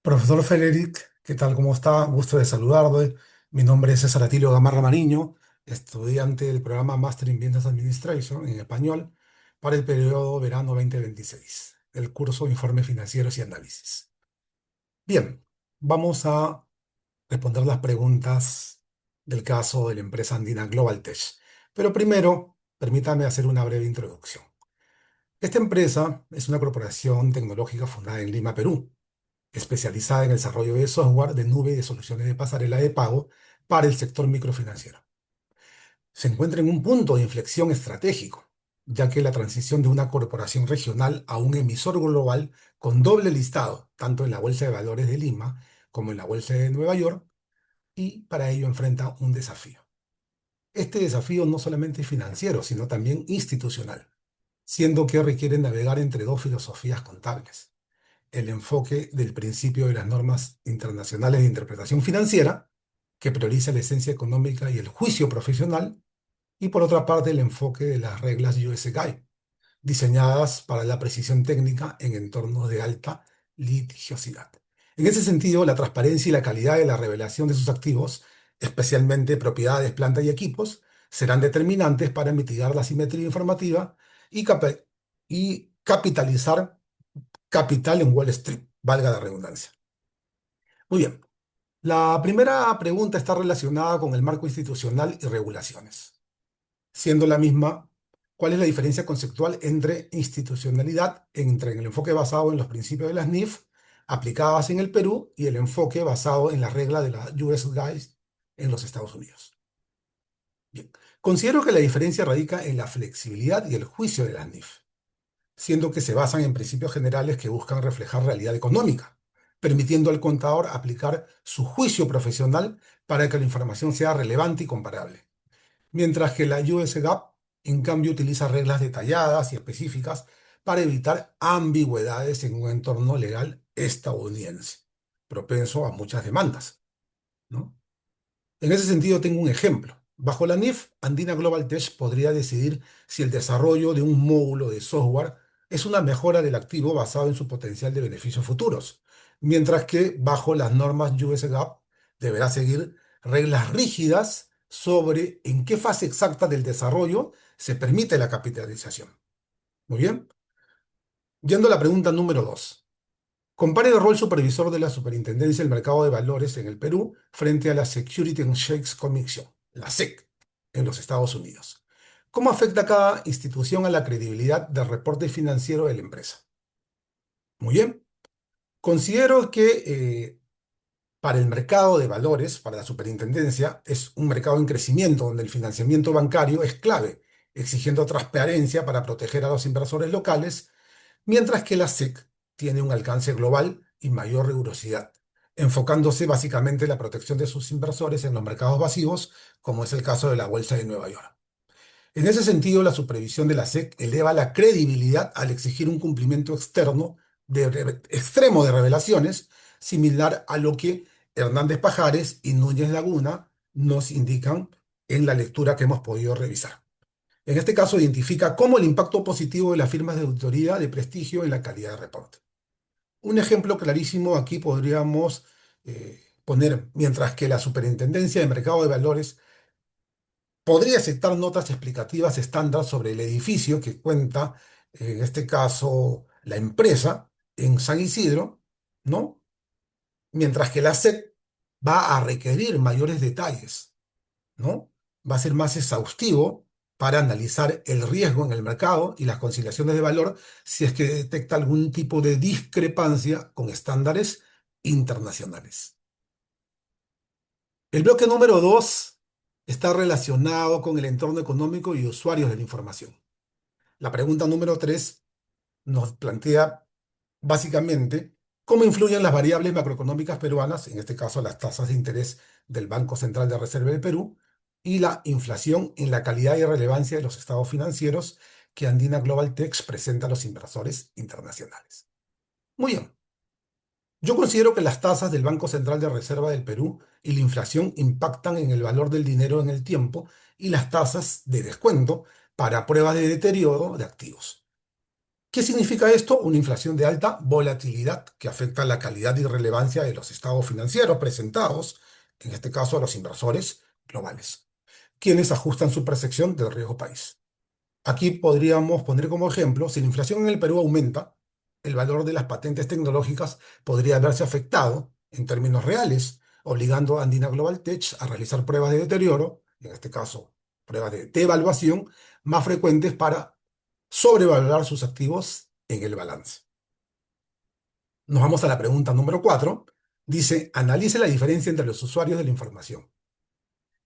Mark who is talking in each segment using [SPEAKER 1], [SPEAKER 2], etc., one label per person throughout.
[SPEAKER 1] Profesor Federic, ¿qué tal? ¿Cómo está? Gusto de saludarle. Mi nombre es César Atilio Gamarra Mariño, estudiante del programa Master in Business Administration en español para el periodo verano 2026, el curso Informes Financieros y Análisis. Bien, vamos a responder las preguntas del caso de la empresa andina Global Tech. Pero primero, permítame hacer una breve introducción. Esta empresa es una corporación tecnológica fundada en Lima, Perú, especializada en el desarrollo de software de nube y de soluciones de pasarela de pago para el sector microfinanciero. Se encuentra en un punto de inflexión estratégico, ya que la transición de una corporación regional a un emisor global con doble listado, tanto en la Bolsa de Valores de Lima como en la Bolsa de Nueva York, y para ello enfrenta un desafío. Este desafío no solamente es financiero, sino también institucional, siendo que requiere navegar entre dos filosofías contables: el enfoque del principio de las normas internacionales de interpretación financiera, que prioriza la esencia económica y el juicio profesional, y por otra parte el enfoque de las reglas US GAAP, diseñadas para la precisión técnica en entornos de alta litigiosidad. En ese sentido, la transparencia y la calidad de la revelación de sus activos, especialmente propiedades, planta y equipos, serán determinantes para mitigar la asimetría informativa y, y capitalizar capital en Wall Street, valga la redundancia. Muy bien. La primera pregunta está relacionada con el marco institucional y regulaciones, siendo la misma: ¿cuál es la diferencia conceptual entre institucionalidad, entre el enfoque basado en los principios de las NIF aplicadas en el Perú y el enfoque basado en la regla de la US Guides en los Estados Unidos? Bien, considero que la diferencia radica en la flexibilidad y el juicio de las NIF, siendo que se basan en principios generales que buscan reflejar realidad económica, permitiendo al contador aplicar su juicio profesional para que la información sea relevante y comparable. Mientras que la US GAAP, en cambio, utiliza reglas detalladas y específicas para evitar ambigüedades en un entorno legal estadounidense, propenso a muchas demandas, ¿no? En ese sentido, tengo un ejemplo. Bajo la NIF, Andina Global Tech podría decidir si el desarrollo de un módulo de software es una mejora del activo basado en su potencial de beneficios futuros, mientras que bajo las normas US GAAP deberá seguir reglas rígidas sobre en qué fase exacta del desarrollo se permite la capitalización. Muy bien. Yendo a la pregunta número 2. Compare el rol supervisor de la Superintendencia del Mercado de Valores en el Perú frente a la Security and Exchange Commission, la SEC, en los Estados Unidos. ¿Cómo afecta cada institución a la credibilidad del reporte financiero de la empresa? Muy bien. Considero que para el mercado de valores, para la superintendencia, es un mercado en crecimiento donde el financiamiento bancario es clave, exigiendo transparencia para proteger a los inversores locales, mientras que la SEC tiene un alcance global y mayor rigurosidad, enfocándose básicamente en la protección de sus inversores en los mercados pasivos, como es el caso de la Bolsa de Nueva York. En ese sentido, la supervisión de la SEC eleva la credibilidad al exigir un cumplimiento externo extremo de revelaciones, similar a lo que Hernández Pajares y Núñez Laguna nos indican en la lectura que hemos podido revisar. En este caso, identifica cómo el impacto positivo de las firmas de auditoría de prestigio en la calidad de reporte. Un ejemplo clarísimo aquí podríamos poner: mientras que la Superintendencia de Mercado de Valores podría aceptar notas explicativas estándar sobre el edificio que cuenta, en este caso, la empresa en San Isidro, ¿no? Mientras que la SEC va a requerir mayores detalles, ¿no? Va a ser más exhaustivo para analizar el riesgo en el mercado y las conciliaciones de valor si es que detecta algún tipo de discrepancia con estándares internacionales. El bloque número 2 está relacionado con el entorno económico y usuarios de la información. La pregunta número 3 nos plantea básicamente cómo influyen las variables macroeconómicas peruanas, en este caso las tasas de interés del Banco Central de Reserva del Perú, y la inflación en la calidad y relevancia de los estados financieros que Andina Global Tech presenta a los inversores internacionales. Muy bien. Yo considero que las tasas del Banco Central de Reserva del Perú y la inflación impactan en el valor del dinero en el tiempo y las tasas de descuento para pruebas de deterioro de activos. ¿Qué significa esto? Una inflación de alta volatilidad que afecta la calidad y relevancia de los estados financieros presentados, en este caso a los inversores globales, quienes ajustan su percepción del riesgo país. Aquí podríamos poner como ejemplo, si la inflación en el Perú aumenta, el valor de las patentes tecnológicas podría verse afectado en términos reales, obligando a Andina Global Tech a realizar pruebas de deterioro, en este caso pruebas de devaluación, más frecuentes para sobrevalorar sus activos en el balance. Nos vamos a la pregunta número 4. Dice, analice la diferencia entre los usuarios de la información.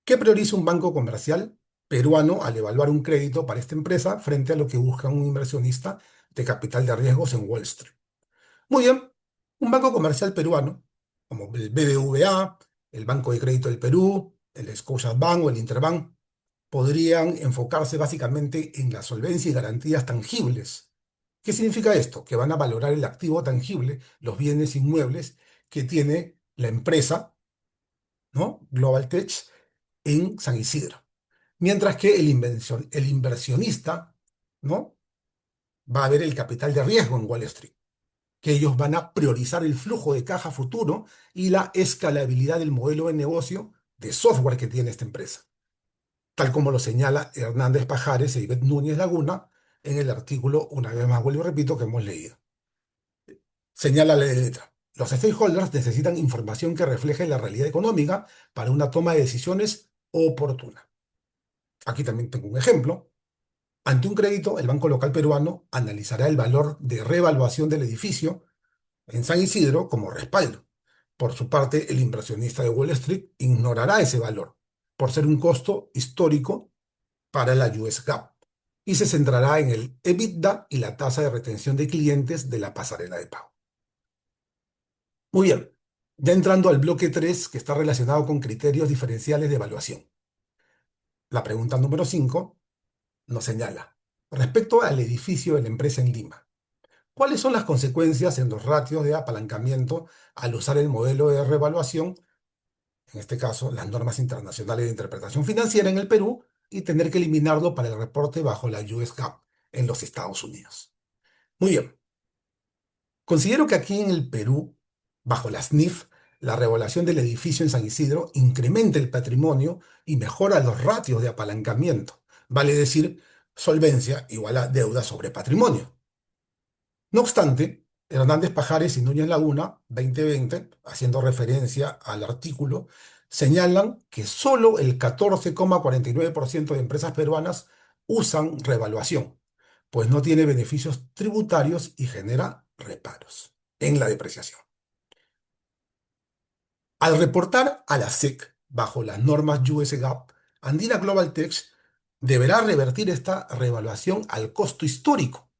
[SPEAKER 1] ¿Qué prioriza un banco comercial peruano al evaluar un crédito para esta empresa frente a lo que busca un inversionista de capital de riesgos en Wall Street? Muy bien, un banco comercial peruano, como el BBVA, el Banco de Crédito del Perú, el Scotiabank o el Interbank, podrían enfocarse básicamente en la solvencia y garantías tangibles. ¿Qué significa esto? Que van a valorar el activo tangible, los bienes inmuebles que tiene la empresa, ¿no? Global Tech en San Isidro. Mientras que el inversionista, ¿no? Va a ver el capital de riesgo en Wall Street, que ellos van a priorizar el flujo de caja futuro y la escalabilidad del modelo de negocio de software que tiene esta empresa, tal como lo señala Hernández Pajares e Ivette Núñez Laguna en el artículo, una vez más vuelvo y repito, que hemos leído. Señala la letra. Los stakeholders necesitan información que refleje la realidad económica para una toma de decisiones oportuna. Aquí también tengo un ejemplo. Ante un crédito, el Banco Local Peruano analizará el valor de revaluación del edificio en San Isidro como respaldo. Por su parte, el inversionista de Wall Street ignorará ese valor por ser un costo histórico para la US GAAP y se centrará en el EBITDA y la tasa de retención de clientes de la pasarela de pago. Muy bien, ya entrando al bloque 3 que está relacionado con criterios diferenciales de evaluación. La pregunta número 5 nos señala, respecto al edificio de la empresa en Lima, ¿cuáles son las consecuencias en los ratios de apalancamiento al usar el modelo de revaluación, en este caso las normas internacionales de interpretación financiera en el Perú, y tener que eliminarlo para el reporte bajo la US GAAP en los Estados Unidos? Muy bien, considero que aquí en el Perú, bajo la SNIF, la revaluación del edificio en San Isidro incrementa el patrimonio y mejora los ratios de apalancamiento, vale decir, solvencia igual a deuda sobre patrimonio. No obstante, Hernández Pajares y Núñez Laguna, 2020, haciendo referencia al artículo, señalan que solo el 14,49% de empresas peruanas usan revaluación, pues no tiene beneficios tributarios y genera reparos en la depreciación. Al reportar a la SEC bajo las normas US GAAP, Andina Global Tech deberá revertir esta revaluación al costo histórico.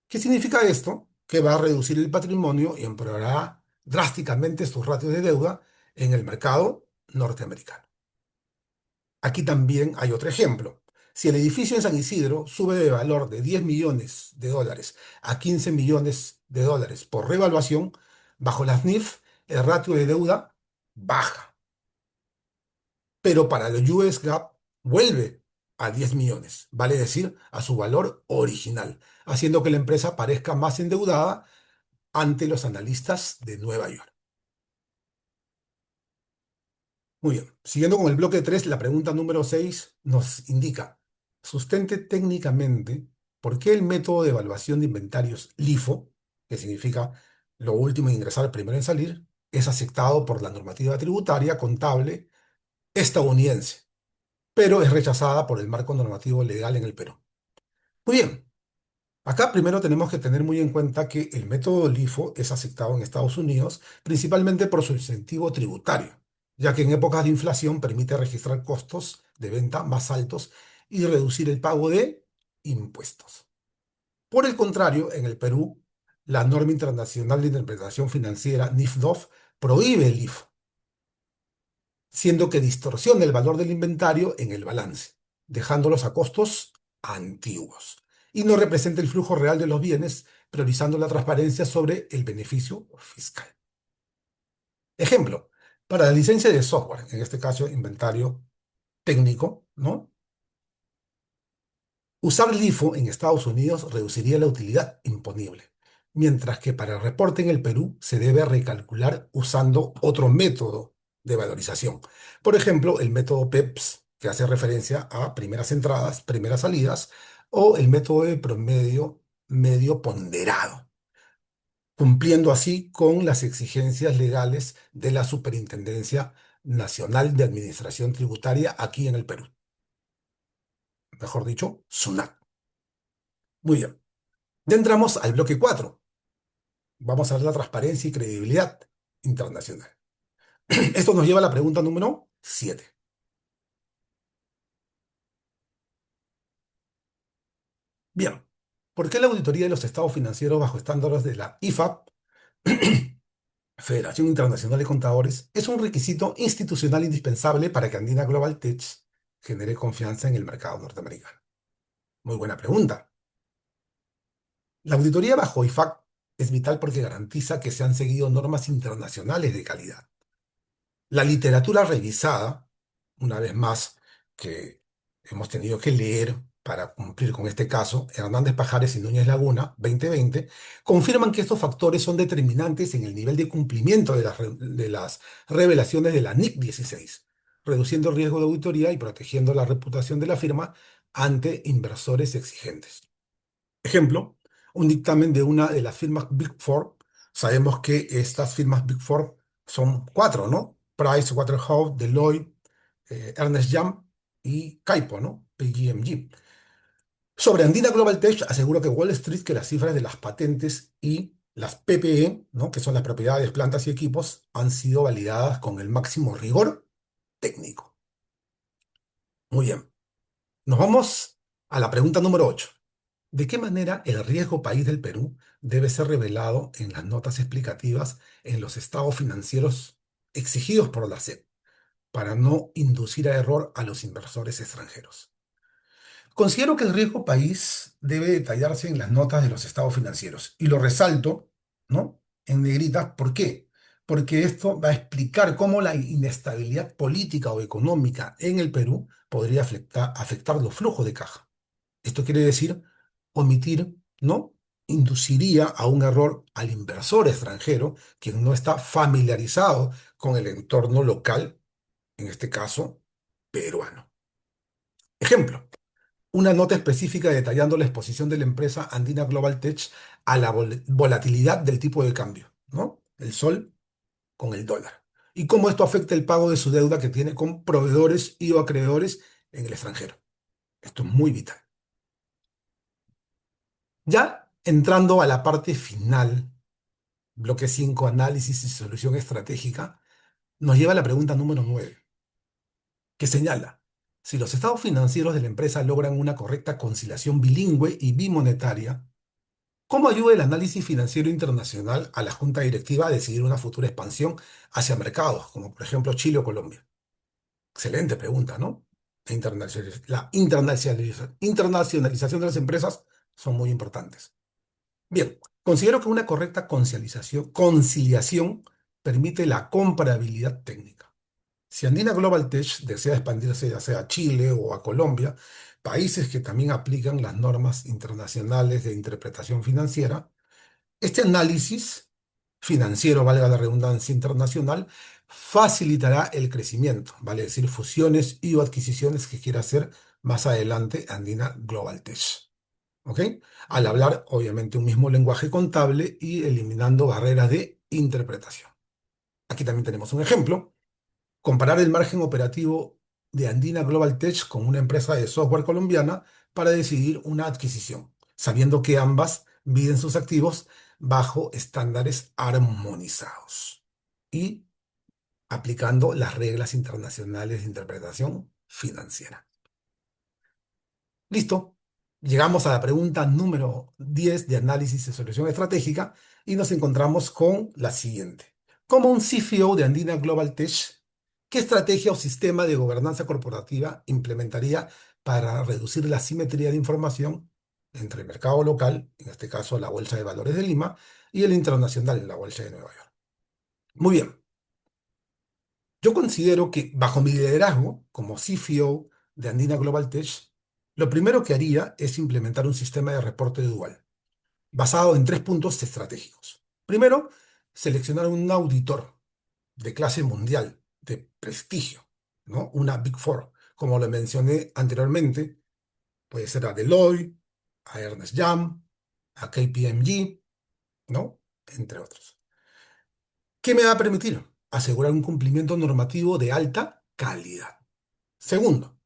[SPEAKER 1] ¿Qué significa esto? Que va a reducir el patrimonio y empeorará drásticamente sus ratios de deuda en el mercado norteamericano. Aquí también hay otro ejemplo. Si el edificio en San Isidro sube de valor de 10 millones de dólares a 15 millones de dólares por revaluación, bajo las NIF el ratio de deuda baja, pero para el US GAAP vuelve a 10 millones, vale decir, a su valor original, haciendo que la empresa parezca más endeudada ante los analistas de Nueva York. Muy bien, siguiendo con el bloque 3, la pregunta número 6 nos indica, sustente técnicamente por qué el método de evaluación de inventarios LIFO, que significa lo último en ingresar, primero en salir, es aceptado por la normativa tributaria contable estadounidense, pero es rechazada por el marco normativo legal en el Perú. Muy bien, acá primero tenemos que tener muy en cuenta que el método LIFO es aceptado en Estados Unidos principalmente por su incentivo tributario, ya que en épocas de inflación permite registrar costos de venta más altos y reducir el pago de impuestos. Por el contrario, en el Perú, la norma internacional de interpretación financiera NIFDOF prohíbe el LIFO, siendo que distorsiona el valor del inventario en el balance, dejándolos a costos antiguos, y no representa el flujo real de los bienes, priorizando la transparencia sobre el beneficio fiscal. Ejemplo, para la licencia de software, en este caso inventario técnico, ¿no? Usar LIFO en Estados Unidos reduciría la utilidad imponible, mientras que para el reporte en el Perú se debe recalcular usando otro método de valorización. Por ejemplo, el método PEPS, que hace referencia a primeras entradas, primeras salidas, o el método de promedio medio ponderado, cumpliendo así con las exigencias legales de la Superintendencia Nacional de Administración Tributaria aquí en el Perú. Mejor dicho, SUNAT. Muy bien. Ya entramos al bloque 4. Vamos a ver la transparencia y credibilidad internacional. Esto nos lleva a la pregunta número 7. Bien, ¿por qué la auditoría de los estados financieros bajo estándares de la IFAP, Federación Internacional de Contadores, es un requisito institucional indispensable para que Andina Global Tech genere confianza en el mercado norteamericano? Muy buena pregunta. La auditoría bajo IFAP es vital porque garantiza que se han seguido normas internacionales de calidad. La literatura revisada, una vez más, que hemos tenido que leer para cumplir con este caso, Hernández Pajares y Núñez Laguna, 2020, confirman que estos factores son determinantes en el nivel de cumplimiento de las revelaciones de la NIC 16, reduciendo el riesgo de auditoría y protegiendo la reputación de la firma ante inversores exigentes. Ejemplo, un dictamen de una de las firmas Big Four. Sabemos que estas firmas Big Four son cuatro, ¿no? Price, Waterhouse, Deloitte, Ernest Young y Kaipo, ¿no? KPMG. Sobre Andina Global Tech asegura que Wall Street que las cifras de las patentes y las PPE, ¿no? Que son las propiedades, plantas y equipos, han sido validadas con el máximo rigor técnico. Muy bien. Nos vamos a la pregunta número 8. ¿De qué manera el riesgo país del Perú debe ser revelado en las notas explicativas en los estados financieros exigidos por la SEC para no inducir a error a los inversores extranjeros? Considero que el riesgo país debe detallarse en las notas de los estados financieros y lo resalto, ¿no? En negrita. ¿Por qué? Porque esto va a explicar cómo la inestabilidad política o económica en el Perú podría afectar los flujos de caja. Esto quiere decir omitir, ¿no? Induciría a un error al inversor extranjero, quien no está familiarizado con el entorno local, en este caso, peruano. Ejemplo, una nota específica detallando la exposición de la empresa Andina Global Tech a la volatilidad del tipo de cambio, ¿no? El sol con el dólar. Y cómo esto afecta el pago de su deuda que tiene con proveedores y o acreedores en el extranjero. Esto es muy vital. Ya entrando a la parte final, bloque 5, análisis y solución estratégica, nos lleva a la pregunta número 9, que señala, si los estados financieros de la empresa logran una correcta conciliación bilingüe y bimonetaria, ¿cómo ayuda el análisis financiero internacional a la junta directiva a decidir una futura expansión hacia mercados, como por ejemplo Chile o Colombia? Excelente pregunta, ¿no? La internacionalización de las empresas son muy importantes. Bien, considero que una correcta conciliación permite la comparabilidad técnica. Si Andina Global Tech desea expandirse ya sea a Chile o a Colombia, países que también aplican las normas internacionales de interpretación financiera, este análisis financiero, valga la redundancia internacional, facilitará el crecimiento, vale decir, fusiones y o adquisiciones que quiera hacer más adelante Andina Global Tech. ¿Ok? Al hablar, obviamente, un mismo lenguaje contable y eliminando barreras de interpretación. Aquí también tenemos un ejemplo. Comparar el margen operativo de Andina Global Tech con una empresa de software colombiana para decidir una adquisición, sabiendo que ambas miden sus activos bajo estándares armonizados y aplicando las reglas internacionales de interpretación financiera. Listo. Llegamos a la pregunta número 10 de análisis y solución estratégica y nos encontramos con la siguiente. Como un CFO de Andina Global Tech, ¿qué estrategia o sistema de gobernanza corporativa implementaría para reducir la simetría de información entre el mercado local, en este caso la Bolsa de Valores de Lima, y el internacional, la Bolsa de Nueva York? Muy bien. Yo considero que bajo mi liderazgo como CFO de Andina Global Tech, Lo primero que haría es implementar un sistema de reporte dual, basado en tres puntos estratégicos. Primero, seleccionar un auditor de clase mundial, de prestigio, ¿no? Una Big Four. Como lo mencioné anteriormente, puede ser a Deloitte, a Ernst Young, a KPMG, ¿no? Entre otros. ¿Qué me va a permitir? Asegurar un cumplimiento normativo de alta calidad. Segundo,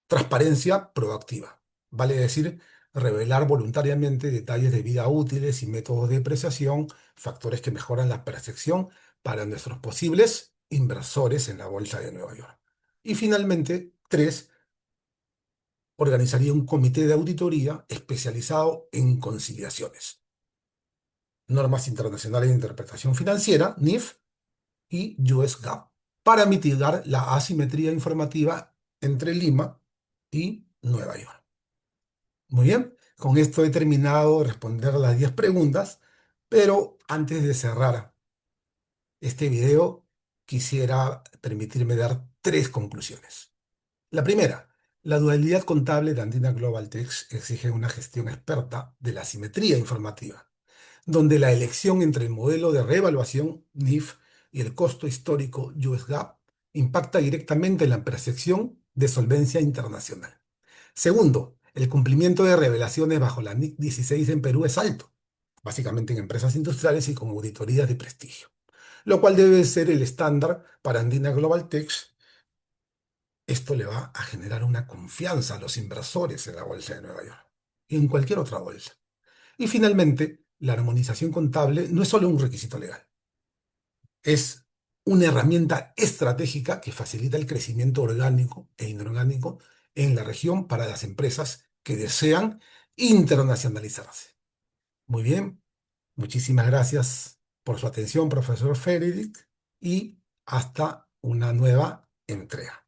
[SPEAKER 1] transparencia proactiva. Vale decir, revelar voluntariamente detalles de vida útiles y métodos de depreciación, factores que mejoran la percepción para nuestros posibles inversores en la Bolsa de Nueva York. Y finalmente, tres, organizaría un comité de auditoría especializado en conciliaciones, normas internacionales de interpretación financiera, NIF, y US GAAP, para mitigar la asimetría informativa entre Lima y Nueva York. Muy bien, con esto he terminado de responder las 10 preguntas, pero antes de cerrar este video, quisiera permitirme dar tres conclusiones. La primera, la dualidad contable de Andina Global Tech exige una gestión experta de la simetría informativa, donde la elección entre el modelo de reevaluación NIF y el costo histórico US GAAP impacta directamente en la percepción de solvencia internacional. Segundo, el cumplimiento de revelaciones bajo la NIC 16 en Perú es alto, básicamente en empresas industriales y con auditorías de prestigio, lo cual debe ser el estándar para Andina Global Tech. Esto le va a generar una confianza a los inversores en la bolsa de Nueva York y en cualquier otra bolsa. Y finalmente, la armonización contable no es solo un requisito legal, es una herramienta estratégica que facilita el crecimiento orgánico e inorgánico en la región para las empresas que desean internacionalizarse. Muy bien, muchísimas gracias por su atención, profesor Frederick, y hasta una nueva entrega.